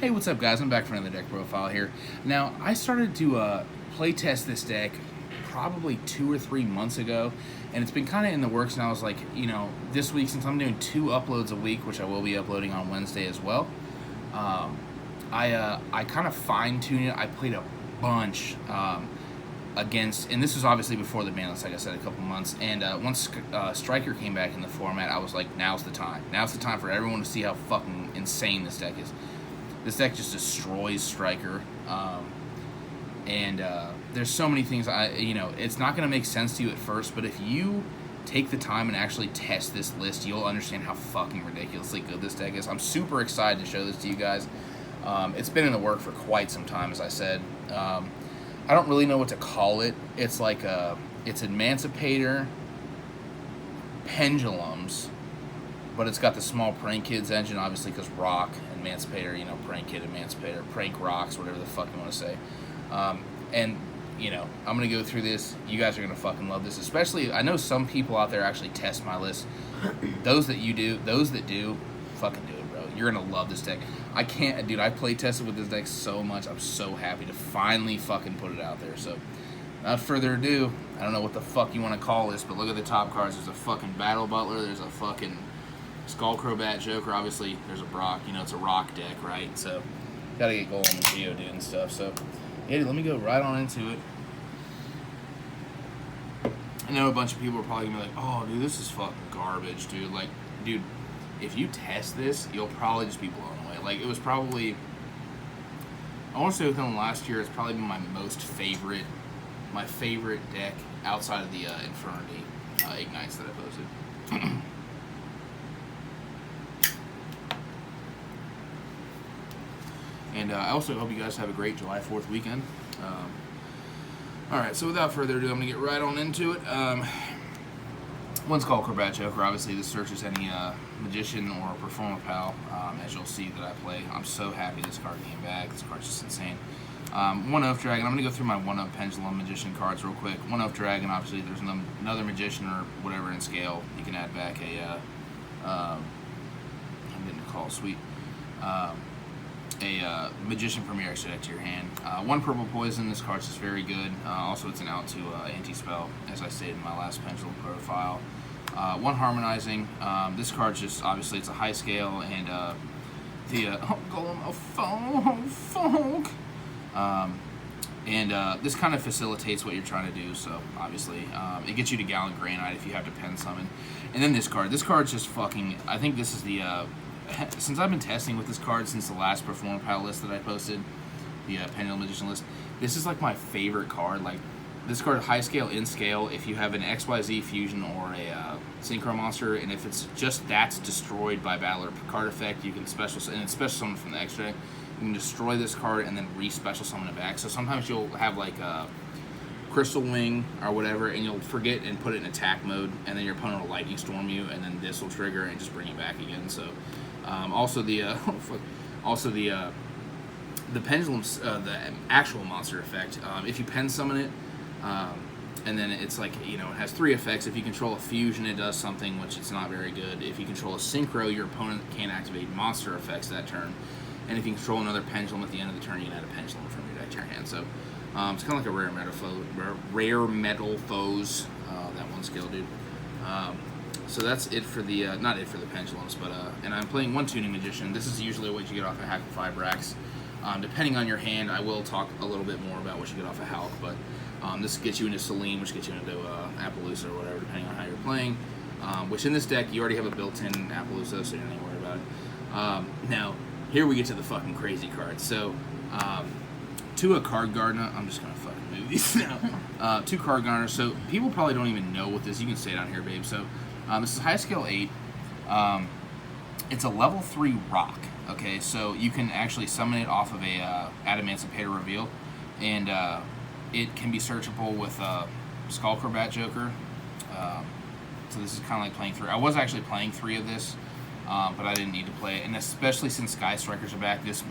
Hey, what's up, guys? I'm back for another deck profile here. Now, I started to play test this deck probably 2 or 3 months ago, and it's been kind of in the works, and I was like, this week, since I'm doing 2 uploads a week, which I will be uploading on Wednesday as well, I kind of fine-tuned it. I played a bunch against, and this was obviously before the ban list, like I said, a couple months, and once Striker came back in the format, I was like, now's the time. Now's the time for everyone to see how fucking insane this deck is. This deck just destroys Striker, and there's so many things. It's not going to make sense to you at first, but if you take the time and actually test this list, you'll understand how fucking ridiculously good this deck is. I'm super excited to show this to you guys. It's been in the work for quite some time, as I said. I don't really know what to call it. It's like it's Adamancipator Pendulums, but it's got the small Prank Kids engine, obviously, because Rock, Emancipator, Prank Kid, Emancipator, Prank Rocks, whatever the fuck you want to say. And, I'm going to go through this. You guys are going to fucking love this. Especially, I know some people out there actually test my list. Those that do, fucking do it, bro. You're going to love this deck. I play tested with this deck so much. I'm so happy to finally fucking put it out there. So, without further ado, I don't know what the fuck you want to call this, but look at the top cards. There's a fucking Battle Butler. There's a fucking Skullcrobat Joker. Obviously, there's a Brock. It's a Rock deck, right? So, gotta get Golem and Geodude and stuff. So, yeah, dude, let me go right on into it. I know a bunch of people are probably gonna be like, oh, dude, this is fucking garbage, dude. Like, dude, if you test this, you'll probably just be blown away. Like, it was probably, I want to say within the last year, it's probably been my favorite deck outside of the Infernity Ignites that I posted. And I also hope you guys have a great July 4th weekend. Alright, so without further ado, I'm going to get right on into it. One's called Skullcrobat Joker. Obviously, this searches any Magician or Performer Pal, as you'll see that I play. I'm so happy this card came back. This card's just insane. One Oath Dragon. I'm going to go through my One Oath Pendulum Magician cards real quick. One Oath Dragon, obviously, there's another Magician or whatever in scale. You can add back I'm getting a call, sweet. A Magician Premier extra deck to your hand. One Purple Poison, this card's just very good. Also, it's an out to anti-spell, as I stated in my last Pendulum profile. One Harmonizing, this card's just, obviously, it's a high scale, and Golem of Folk. This kind of facilitates what you're trying to do, so, obviously, it gets you to Gallant Granite if you have to pen summon. And then this card's just fucking, I think this is the, since I've been testing with this card since the last Performer Pal list that I posted, the Pendulum Magician list, this is like my favorite card. Like, this card, high scale, in scale, if you have an XYZ fusion or a Synchro monster, and if it's just that's destroyed by battle or card effect, you can special summon from the extra deck. You can destroy this card and then re-special summon it back. So sometimes you'll have like a Crystal Wing or whatever, and you'll forget and put it in attack mode, and then your opponent will Lightning Storm you, and then this will trigger and just bring you back again. So. Also the Pendulum's the actual monster effect. If you pen summon it, and then it's like it has 3 effects. If you control a fusion, it does something which it's not very good. If you control a synchro, your opponent can't activate monster effects that turn. And if you control another pendulum at the end of the turn, you can add a pendulum from your deck to your hand. So it's kind of like a rare metal foes. That one skill, dude. So that's it for the, not it for the Pendulums, but, and I'm playing one Tuning Magician. This is usually what you get off of Hack 5 racks. Depending on your hand, I will talk a little bit more about what you get off of Hulk, but this gets you into Selene, which gets you into Appaloosa or whatever, depending on how you're playing. Which in this deck, you already have a built-in Appaloosa, so you don't need to worry about it. Now, here we get to the fucking crazy cards. So, to a Card Gardener, I'm just going to fucking move these now. 2 Card Gardeners, so people probably don't even know what this, you can say down here, babe, so. This is high scale 8. It's a level 3 rock. Okay, so you can actually summon it off of a Adamancipator reveal, and it can be searchable with Skullcrobat Joker. So this is kind of like playing 3. I was actually playing 3 of this, but I didn't need to play it, and especially since Sky Strikers are back, this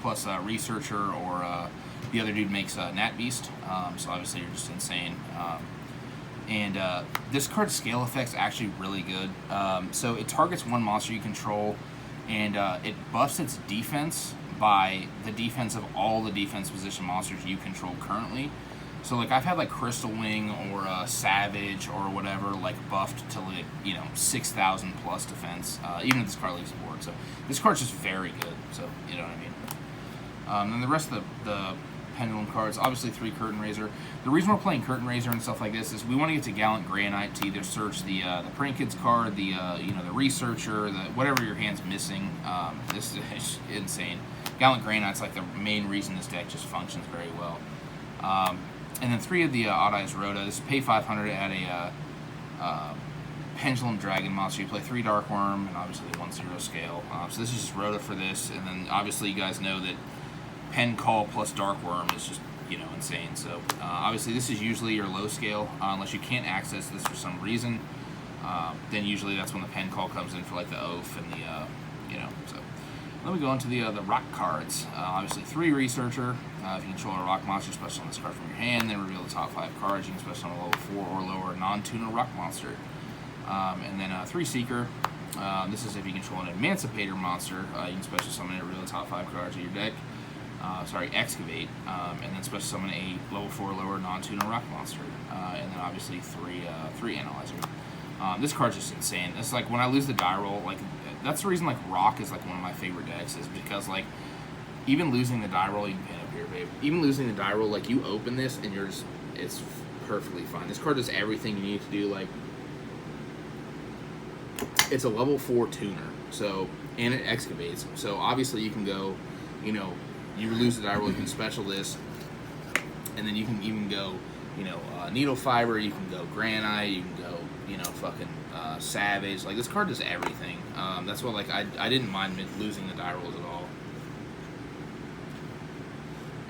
plus Researcher or the other dude makes Nat Beast. So obviously you're just insane. And this card's scale effect's actually really good. So it targets one monster you control, and it buffs its defense by the defense of all the defense position monsters you control currently. So like I've had like Crystal Wing or Savage or whatever like buffed to like 6,000 plus defense, even if this card leaves the board. So this card's just very good. So you know what I mean. And the rest of the Pendulum cards, obviously 3 Curtain Raiser. The reason we're playing Curtain Raiser and stuff like this is we want to get to Gallant Grey Knight to either search the Prank Kids card, the the Researcher, the whatever your hand's missing. This is insane. Gallant Grey Knight's like the main reason this deck just functions very well. And then 3 of the Odd Eyes Rhoda. This is pay 500 at a Pendulum Dragon monster. You play 3 Dark Worm and obviously 1/0 scale. So this is just Rhoda for this, and then obviously you guys know that Pen Call plus Dark Worm is just insane. So obviously this is usually your low scale, unless you can't access this for some reason. Then usually that's when the Pen Call comes in for like the Oath and the So let me go into the rock cards. Obviously 3 Researcher. If you control a rock monster, special on this card from your hand, then reveal the top 5 cards. You can special on a level 4 or lower non-tuner rock monster. And then 3 Seeker. This is if you control an Adamancipator monster. You can special summon it, reveal the top 5 cards of your deck. Excavate, and then special summon a level 4 or lower non-tuner rock monster. And then obviously 3 Analyzer. This card's just insane. It's like when I lose the die roll, like that's the reason like Rock is like one of my favorite decks, is because like even losing the die roll, you can pin up here, babe. Even losing the die roll, like you open this and it's perfectly fine. This card does everything you need to do. Like it's a level 4 tuner, so and it excavates. So obviously you can go, you lose the die roll, you can special this, and then you can even go, Needle Fiber, you can go Granite, you can go, fucking Savage. Like this card does everything. That's why like I didn't mind losing the die rolls at all.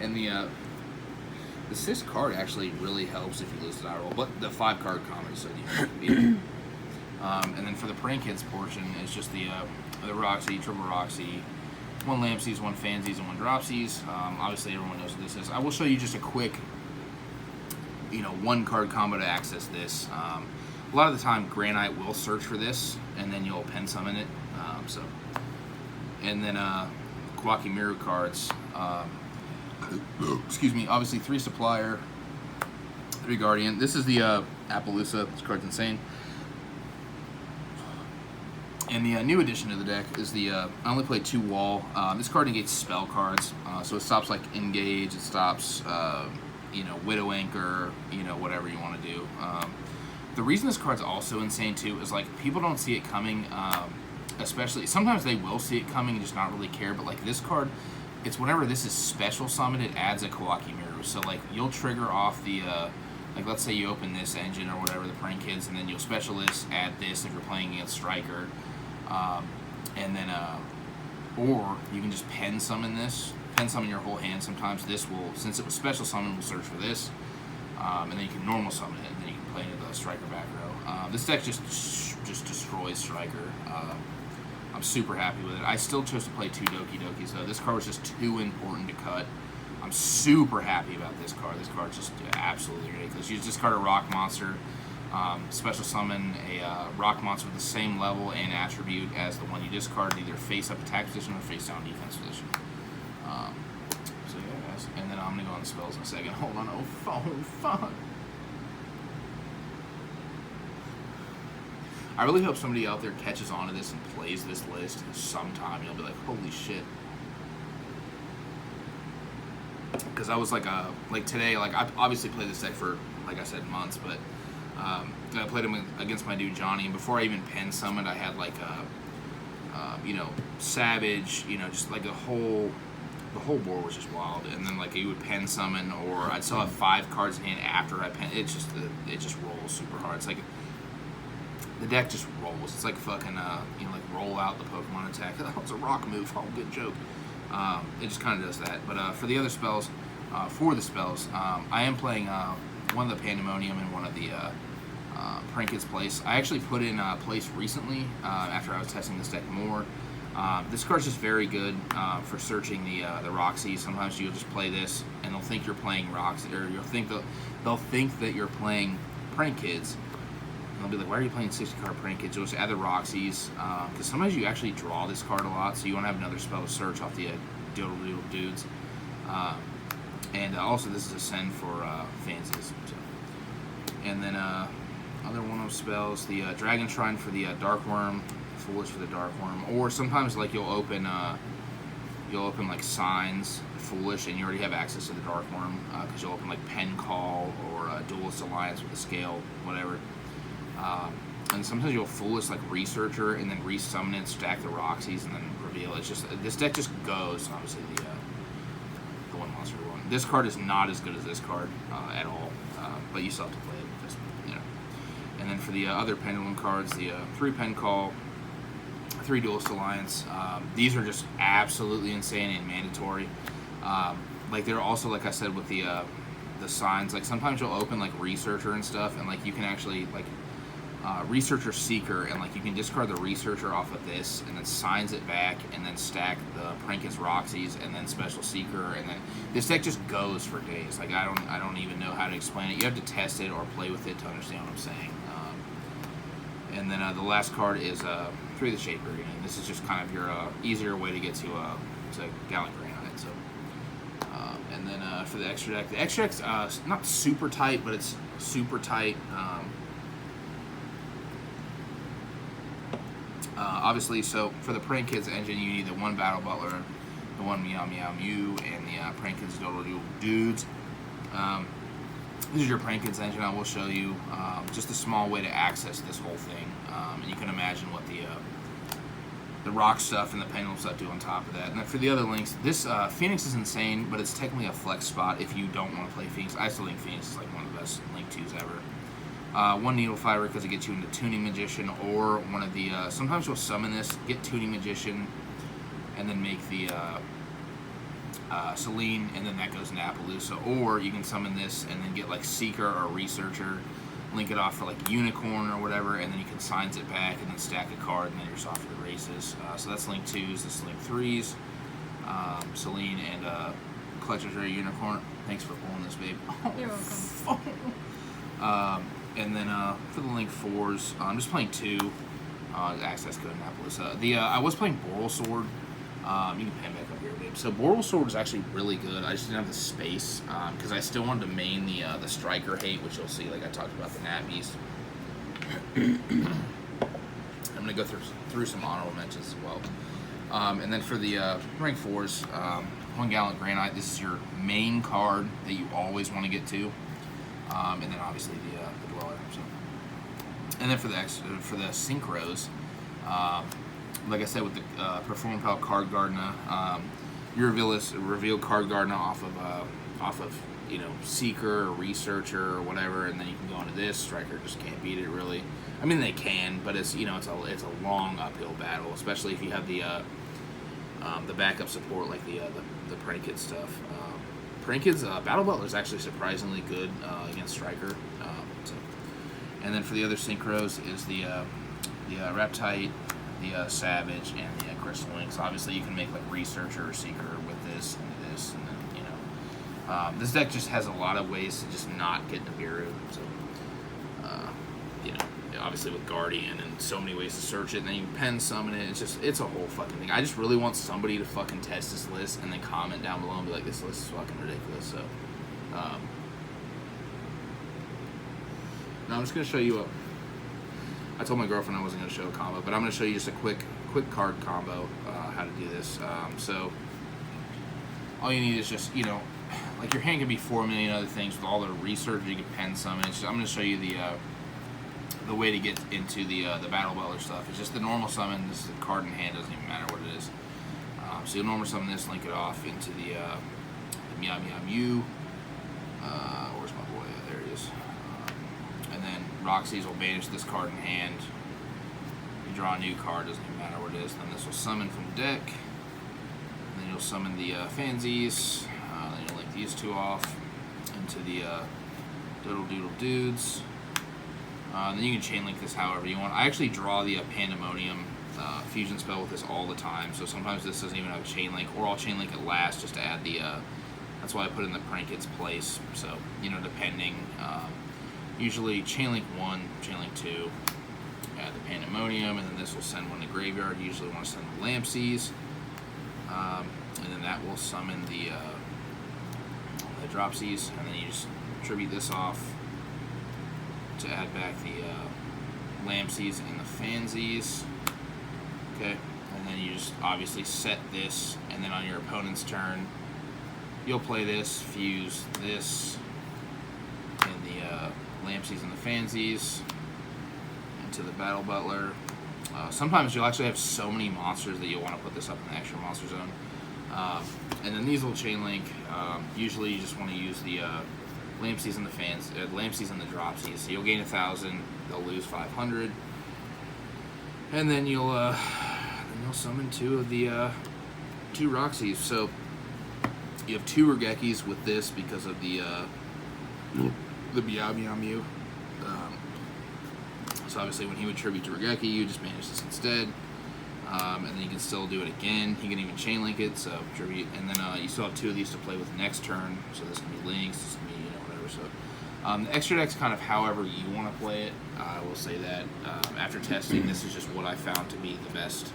And the 6th card actually really helps if you lose the die roll, but the 5 card combo is so you can and then for the Prank Kids portion, it's just the Roxy, Triple Roxy, 1 Lampsies, 1 Fansies, and 1 Dropsies. Obviously everyone knows what this is. I will show you just a quick 1 card combo to access this. A lot of the time Granite will search for this and then you'll pen summon it. And then Kawaki Miru cards. Excuse me, obviously 3 Supplier, 3 Guardian. This is the Appaloosa. This card's insane. And the new addition to the deck is the, I only play 2 Wall. This card negates spell cards, so it stops like Engage, it stops, Widow Anchor, whatever you want to do. The reason this card's also insane too is like people don't see it coming, especially, sometimes they will see it coming and just not really care, but like this card, it's whenever this is special summoned, it adds a Kawaki Miru. So like you'll trigger off the, like let's say you open this engine or whatever, the Prank Kids, and then you'll special this, add this if you're playing against Striker. And then, or you can just pen summon this, pen summon your whole hand. Sometimes this will, since it was special summon, will search for this, and then you can normal summon it, and then you can play into the Striker back row. This deck just destroys Striker. I'm super happy with it. I still chose to play 2 Doki Dokis though. This card was just too important to cut. I'm super happy about this card. This card's just absolutely ridiculous. You just discard a rock monster. Special summon a rock monster with the same level and attribute as the one you discarded, either face up attack position or face down defense position. So yeah, guys. And then I'm gonna go on the spells in a second. Hold on. Oh fuck. I really hope somebody out there catches on to this and plays this list sometime. You'll be like, holy shit. Because I was like today, like I obviously played this deck for, like I said, months, but I played him against my dude Johnny, and before I even pen summoned, I had like Savage, just like the whole board was just wild. And then like he would pen summon, or I'd still have 5 cards in hand after I pen. It just rolls super hard. It's like the deck just rolls. It's like fucking like roll out the Pokemon attack. That was a rock move. Oh, good joke. It just kind of does that. But for the other spells, I am playing one of the Pandemonium and one of the Prank Kids Place. I actually put in Place recently after I was testing this deck more. This card's just very good for searching the Roxy. Sometimes you'll just play this and they'll think you're playing Roxy, or they'll think that you're playing Prank Kids. And they'll be like, why are you playing 60 card Prank Kids? You'll add the Roxys, because sometimes you actually draw this card a lot, so you want to have another spell to search off the Doodle Doodle Dudes. And also this is a send for fancies. So. And then other one-of spells, the Dragon Shrine for the Dark Worm, Foolish for the Dark Worm, or sometimes like you'll open like Signs, Foolish, and you already have access to the Dark Worm because you'll open like Pen Call or Duelist Alliance with a Scale, whatever. And sometimes you'll Foolish like Researcher and then resummon it, stack the Roxy's, and then reveal. It's just this deck just goes. Obviously the one monster one. This card is not as good as this card at all, but you still have to play it. Just, you know. And then for the other Pendulum cards, the 3 Pen Call, 3 Duelist Alliance. These are just absolutely insane and mandatory. Like they're also, like I said, with the signs. Like sometimes you'll open like Researcher and stuff, and like you can actually like Researcher Seeker, and like you can discard the Researcher off of this, and then signs it back, and then stack the Prankins Roxy's, and then Special Seeker, and then this deck just goes for days. Like I don't even know how to explain it. You have to test it or play with it to understand what I'm saying. And then the last card is 3 of the Shaper, and this is just kind of your easier way to get to Gallant Granite. So, and then for the extra deck's not super tight, but it's super tight. Obviously, so for the Prank Kids engine, you need the 1 Battle Butler, the 1 Meow Meow Mew, and the Prank Kids Doodle Doodle Dudes. This is your Prank Kids engine. I will show you just a small way to access this whole thing, and you can imagine what the rock stuff and the pendulum stuff do on top of that. And then for the other links, this Phoenix is insane, but it's technically a flex spot if you don't want to play Phoenix. I still think Phoenix is like one of the best link 2s ever. 1 Needle Fiber because it gets you into Tuning Magician, or one of the sometimes you'll summon this, get Tuning Magician, and then make the Celine, and then that goes into Appaloosa. Or you can summon this and then get like Seeker or Researcher, link it off for like Unicorn or whatever, and then you can signs it back and then stack a card, and then you're off for the races. So that's link 2s, this is link 3s, Celine and Collector's Rare Unicorn. Thanks for pulling this, babe. You're welcome. And then for the link 4s, I'm just playing 2 access code in Appaloosa. I was playing Boral Sword. You can pan back up here, babe. So Boral Sword is actually really good. I just didn't have the space because I still wanted to main the Striker Hate, which you'll see, like I talked about the Nat Beast. I'm gonna go through some honorable mentions as well. And then for the rank 4s, 1 Gallant Granite. This is your main card that you always want to get to. And then obviously the Dweller. So. And then for the Synchros, like I said, with the Perform Pal Card Gardener, you reveal Card Gardener off of Seeker or Researcher or whatever, and then you can go into this. Striker just can't beat it really. I mean they can, but it's it's a long uphill battle, especially if you have the backup support like the Prank Kid stuff. Prank Kid's Battle Butler is actually surprisingly good against Striker. And then for the other Synchros is the Reptite, the Savage, and the Crystal Lynx. Obviously, you can make like Researcher or Seeker with this, and then this deck just has a lot of ways to just not get Nibiru. So obviously with Guardian and so many ways to search it, and then you can pen summon it. It's a whole fucking thing. I just really want somebody to fucking test this list and then comment down below and be like, this list is fucking ridiculous. So now I'm just gonna show you I told my girlfriend I wasn't gonna show a combo, but I'm gonna show you just a quick card combo, how to do this. So all you need is just like your hand can be 4 million other things with all the research. You can pen summon. I'm gonna show you the way to get into the Battle Butler stuff. It's just the normal summon. This is the card in hand, doesn't even matter what it is. So you'll normal summon this, link it off into the Meow Meow Mew. Where's my boy? There he is. And then Roxy's will banish this card in hand. You draw a new card, doesn't even matter what it is. Then this will summon from the deck. And then you'll summon the Fansies. Then you'll link these 2 off into the Doodle Doodle Dudes. Then you can chain link this however you want. I actually draw the Pandemonium fusion spell with this all the time, so sometimes this doesn't even have a chain link, or I'll chain link it last just to add the. That's why I put it in the Prank Kid's place. So depending. Usually chain link 1, chain link 2, add the Pandemonium, and then this will send one to graveyard. You usually want to send the Lampsies. and then that will summon the dropsies, and then you just tribute this off to add back the Lampsies and the Fansies. Okay, and then you just obviously set this, and then on your opponent's turn, you'll play this, fuse this, and the Lampsies and the Fansies into the Battle Butler. Sometimes you'll actually have so many monsters that you'll want to put this up in the extra monster zone. And then these will chain link. Usually you just want to use the Lampsies and the Lampsies and the Dropsies. So you'll gain 1,000, they'll lose 500, and then you'll summon two of the two Roxies. So you have 2 Regekis with this because of the Meow Meow Mew. So obviously when he would tribute to Regeki, you just manage this instead. And then you can still do it again. He can even chain link it, so tribute. And then you still have 2 of these to play with next turn. So this can be links, this can be whatever. So the extra deck's kind of however you want to play it. I will say that after testing, this is just what I found to be the best.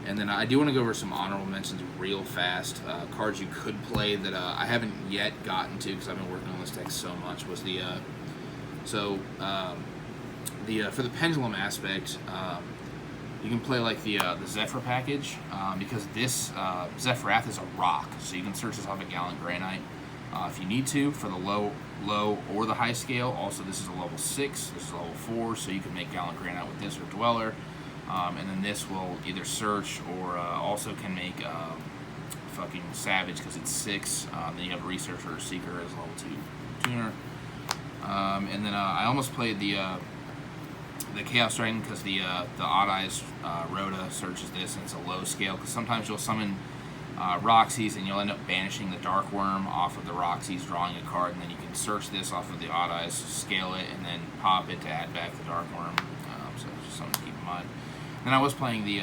And then I do want to go over some honorable mentions real fast. Cards you could play that I haven't yet gotten to because I've been working on this deck so much was the for the pendulum aspect. You can play like the Zephyr package because this Zephyrath is a rock, so you can search this off at Gallant Granite if you need to for the low or the high scale. Also, this is a level 6, this is a level 4, so you can make Gallant Granite with this or Dweller, and then this will either search or also can make fucking Savage because it's 6. Then you have Researcher or Seeker as level 2 tuner, and then I almost played the Chaos Dragon because the Odd Eyes Rhoda searches this, and it's a low scale because sometimes you'll summon Roxy's and you'll end up banishing the Dark Worm off of the Roxy's, drawing a card, and then you can search this off of the Odd Eyes, scale it, and then pop it to add back the Dark Worm. So it's just something to keep in mind. Then I was playing the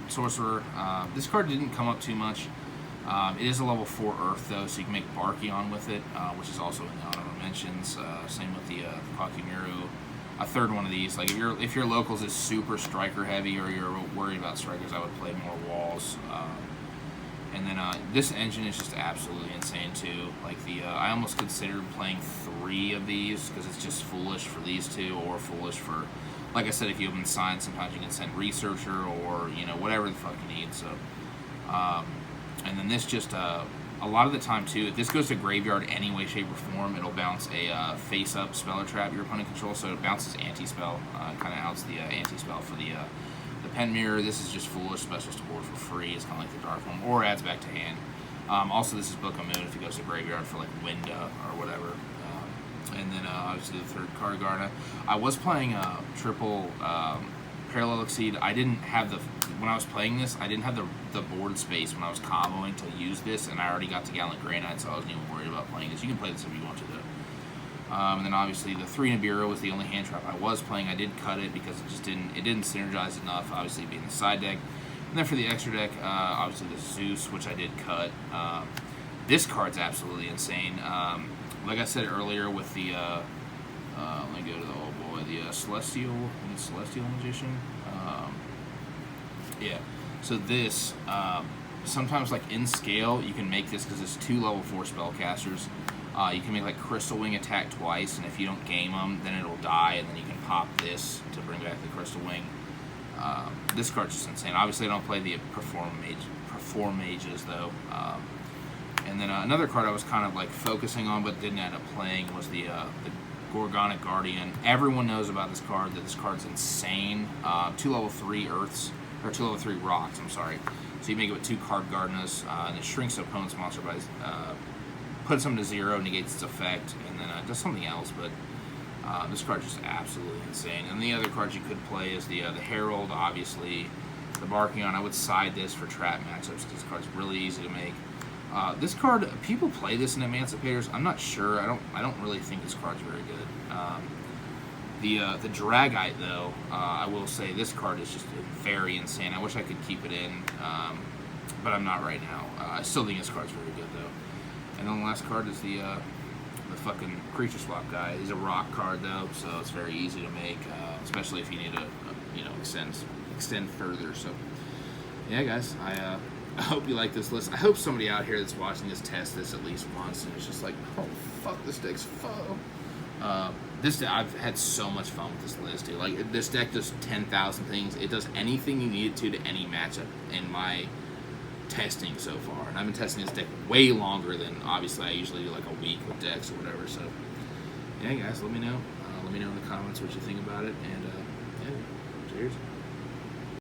Sorcerer. This card didn't come up too much. It is a level 4 Earth though, so you can make Barkion with it, which is also in the honorable mentions. Same with the Kakumiru. A third one of these. Like if your locals is super striker heavy or you're worried about strikers, I would play more walls. And then this engine is just absolutely insane too. Like I almost considered playing 3 of these because it's just foolish for these 2 or foolish for, like I said, if you have them signed, sometimes you can send Researcher or whatever the fuck you need. So, and then this just a lot of the time too, if this goes to graveyard any way, shape, or form, it'll bounce a face-up spell or trap your opponent controls, so it bounces anti-spell, kind of outs the anti-spell for the Pen Mirror. This is just foolish, specials to board for free. It's kind of like the Dark One, or adds back to hand. Also, this is Book of Moon if it goes to graveyard for like Winda or whatever. And then obviously the third card Garda. I was playing triple Parallel Exceed. I didn't have when I was playing this, I didn't have the board space when I was comboing to use this, and I already got to Gallant Granite, so I wasn't even worried about playing this. You can play this if you want to, though. And then obviously the 3 Nibiru was the only hand trap I was playing. I did cut it because it didn't synergize enough, obviously being the side deck. And then for the extra deck, obviously the Zeus, which I did cut. This card's absolutely insane. Like I said earlier with the, let me go to the old boy, the Celestial Magician. Yeah, so this, sometimes like in scale, you can make this because it's 2 level 4 spellcasters. You can make like Crystal Wing attack twice, and if you don't game them, then it'll die, and then you can pop this to bring back the Crystal Wing. This card's just insane. Obviously, I don't play the Perform Mages though. And then another card I was kind of like focusing on but didn't end up playing was the Gorgonic Guardian. Everyone knows about this card, that this card's insane. 2 level 3 Earths, or 2 level 3 Rocks, I'm sorry. So you make it with 2 card Gardenas, and it shrinks the opponent's monster by, puts them to 0, negates its effect, and then does something else, but this card's just absolutely insane. And the other cards you could play is the Herald, obviously, the Barkion. I would side this for trap matchups because this card's really easy to make. This card, people play this in Emancipators. I'm not sure. I don't really think this card's very good. The Dragite though, I will say this card is just very insane. I wish I could keep it in, but I'm not right now. I still think this card's very good though. And then the last card is the fucking Creature Swap guy. He's a rock card though, so it's very easy to make, especially if you need to extend further. So. yeah, guys, I hope you like this list. I hope somebody out here that's watching this test this at least once and it's just like, oh fuck, this deck's fun. I've had so much fun with this list, dude. Like, this deck does 10,000 things. It does anything you need it to any matchup in my testing so far. And I've been testing this deck way longer than, obviously, I usually do like a week with decks or whatever. So, yeah, guys, let me know. Let me know in the comments what you think about it. And, yeah, cheers.